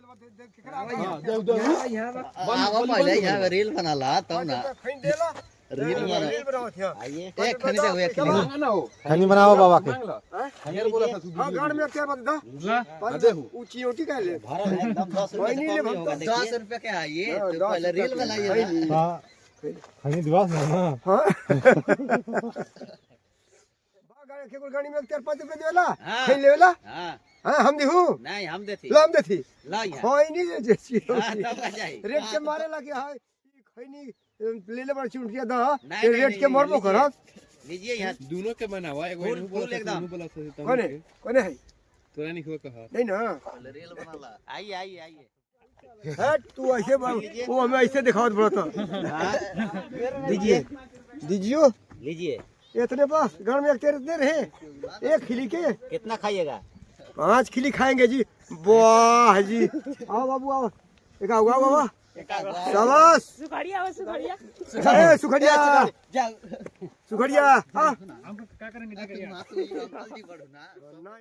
आवा पहले यहाँ रील बना ला तब ना रील बनाओ एक खनी दे एक खनी बनाओ बाबा के हां गाड़ में क्या बता ऊंची ऊंची का ले एकदम 10 रुपए के है ये तो पहले रील बनाइए हां खनी दिवस ना हां गाड़ी के गाड़ी में 4-5 रुपए देला खैन लेला हां हां हम दिहू नहीं हम देथी ला हम देथी ला यहाँ होई नहीं जैसी हां तब का जाई रेट के मारे लगे हां खैनी ले ले बड़ चुंटिया दा नहीं, रेट के मरबो करब लीजिए यहाँ दोनों के बनावा एगो फूल एकदम कोने कोने है तोरा नहीं हुआ कहा नहीं ना रील बना ला आइए आइए आइए हट तू ऐसे वो हमें ऐसे दिखावत बड़ा था दीजिए दीजियो लीजिए इतने पास घर में एक तेरे दे रहे एक खिली के कितना खाइएगा 5 खिली खाएंगे जी वाह जी आओ बाबू आओ एक आओ आओ बाबा शाबाश सुखड़िया हो सुखड़िया सुखड़िया सुखड़िया हाँ हम क्या करेंगे जल्दी बढ़ो ना